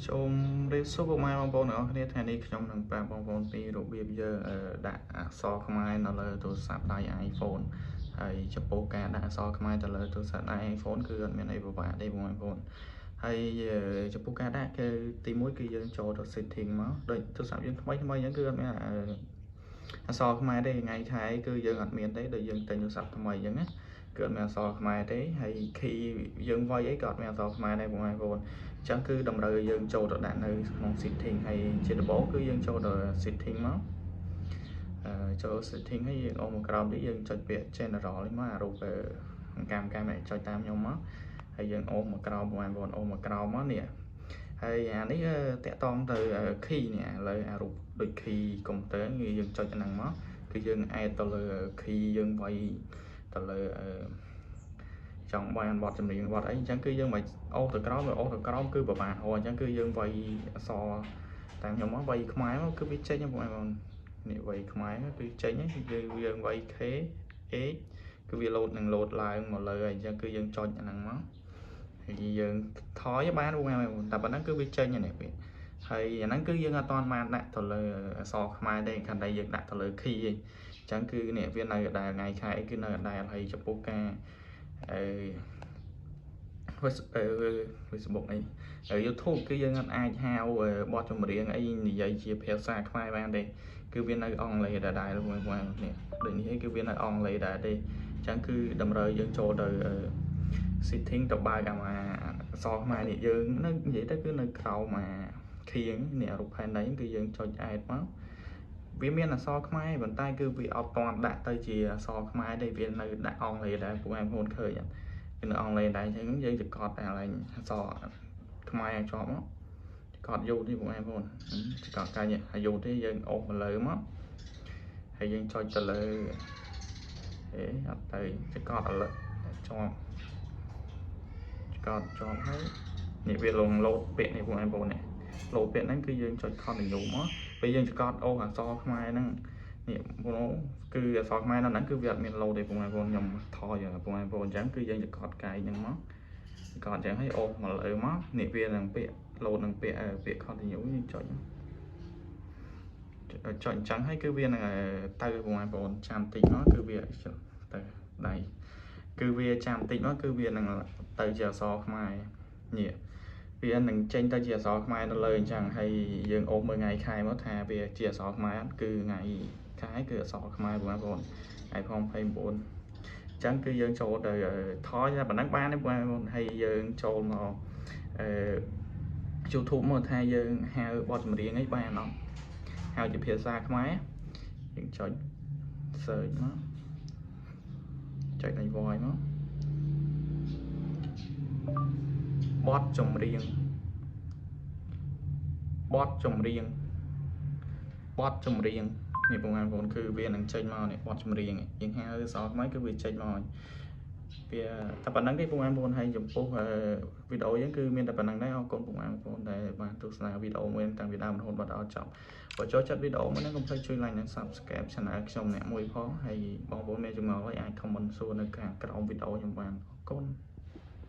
សូមរៀបសួរពុកម៉ែបងប្អូនទាំងអស់គ្នាថ្ងៃនេះខ្ញុំនឹងប្រាប់បងប្អូនពីរបៀបយើងដាក់អក្សរខ្មែរនៅលើទូរស័ព្ទដៃ iPhone ហើយចំពោះការដាក់អក្សរខ្មែរទៅលើទូរស័ព្ទដៃ iPhone គឺអត់មានអីពិបាកទេបងប្អូនហើយចំពោះការដាក់គឺទី1គឺយើងចូលទៅ setting មកដូចទូរស័ព្ទយើងថ្មីអញ្ចឹងគឺអត់មានអក្សរខ្មែរទេថ្ងៃខែគឺយើងអត់មានទេដូចយើងទិញទូរស័ព្ទថ្មីអញ្ចឹងណាគឺអត់មានអក្សរខ្មែរទេហើយ key យើងវាយអីក៏អត់មានអក្សរខ្មែរដែរបងប្អូនអញ្ចឹងគឺតម្រូវឲ្យយើងចូលទៅដាក់នៅក្នុង setting ហើយជាដំបូងគឺយើងចូលទៅ setting មកចូល setting ហើយយើងអូសមកក្រោមនេះយើងចុចពាក្យ general នេះមកអារូបកម្មចុចតាមខ្ញុំមកហើយយើងអូសមកក្រោមបងប្អូនអូសមកក្រោមមកនេះហើយអានេះតាក់ទងទៅ key នេះឥឡូវអារូបដូច key កុំព្យូទ័រគឺយើងចុចអាហ្នឹងមកគឺយើង add ទៅលើ key យើងវាយទៅលើចង់បានបទចម្រៀងបទអីអញ្ចឹងគឺយើងមិនអូសទៅក្រោមគឺប្រហែលហោអញ្ចឹងគឺយើងវាយអក្សរតាមខ្ញុំមកវាយខ្មែរមកគឺវាចេញបងប្អូននេះវាយខ្មែរគឺចេញគឺយើងវាយ K H គឺវាload នឹងloadឡើងមកលើហើយអញ្ចឹងគឺយើងចុចអាហ្នឹងមកហើយយើងថយបានបងប្អូនតែប៉ុណ្ណឹងគឺវាចេញនេះវាហើយអាហ្នឹងគឺយើងអត់ទាន់បានដាក់ទៅលើអក្សរខ្មែរទេគ្រាន់តែយើងដាក់ទៅលើ key ឯងអញ្ចឹងគឺនេះវានៅដដែលថ្ងៃខែគឺនៅដដែលហើយចំពោះការFacebook អី YouTube គឺយើងអាចហៅបទចម្រៀងអីនិយាយជាភាសាខ្មែរបានទេគឺវានៅអង់គ្លេសដដែលបងប្អូននេះដូចនេះគឺវានៅអង់គ្លេសដែរទេអញ្ចឹងគឺតម្រូវយើងចូលទៅ setting ទៅបើកអាអក្សរខ្មែរនេះយើងនៅនិយាយទៅគឺនៅក្រោមខៀងនេះរូបផែនដីគឺយើងចុច add មកវាមានអក្សរខ្មែរប៉ុន្តែគឺវាអត់ទាន់ដាក់ទៅជាអក្សរខ្មែរទេវានៅដាក់អង់គ្លេសដែរបងប្អូនឃើញគឺនៅអង់គ្លេសដែរអញ្ចឹងយើងจะកត់តែឡើងអក្សរខ្មែរជាប់មកកត់យកនេះបងប្អូនจะកត់កាញ់ហើយយកទេយើងអូសមកលើមកហើយយើងចុចទៅលើអត់ទៅจะកត់ឥឡូវជាប់ហើយនេះវាលងលោតពាក្យនេះបងប្អូននេះលោតពាក្យហ្នឹងគឺយើងចុច continue មកពេលយើងចត់អូសអក្សរខ្មែរហ្នឹងនេះបងគឺអក្សរខ្មែរនៅហ្នឹងគឺវាអត់មានលោតទេបងប្អូនខ្ញុំថយបងប្អូនអញ្ចឹងគឺយើងចត់កាយហ្នឹងមកកត់អញ្ចឹងឲ្យអូសមកលើមកនេះវានឹងពាក្យលោតនឹងពាក្យ continue យើងចុចអញ្ចឹងហើយគឺវានឹងទៅបងប្អូនចាំតិចមកគឺវាទៅដៃគឺវាចាំតិចមកគឺវានឹងទៅជាអក្សរខ្មែរនេះវានឹងចេញទៅជាអក្សរខ្មែរទៅលើអញ្ចឹងហើយយើងអូសមើលថ្ងៃខែមកថាវាជាអក្សរខ្មែរគឺថ្ងៃខែគឺអក្សរខ្មែរបងប្អូនថ្ងៃ29អញ្ចឹងគឺយើងចូលទៅថយតែប៉ុណ្ណឹងបានទេបងប្អូនហើយយើងចូលមកYouTube មកថាយើងហៅបទចម្រៀងអីបានអត់ហៅជាភាសាខ្មែរយើងចុច search មកចុចនៃ voice មកបទចម្រៀងនេះបងប្អូនគឺវានឹងចេញមកនេះបទចម្រៀងយើងហៅអក្សរខ្មែរគឺវាចេញមកវាតែប៉ុណ្្នឹងទេបងប្អូនហើយចំពោះវីដេអូយើងគឺមានតែប៉ុណ្្នឹងដែរអរគុណបងប្អូនដែលបានទស្សនាវីដេអូមួយតាំងពីដើមរហូតដល់ចប់បើចូលចិត្តវីដេអូមួយនេះកុំភ្លេចជួយ like និង subscribe channel ខ្ញុំអ្នកមួយផងហើយបងប្អូនមានចម្ងល់អីអាច comment សួរនៅខាងក្រោមវីដេអូខ្ញុំបានអរគុណ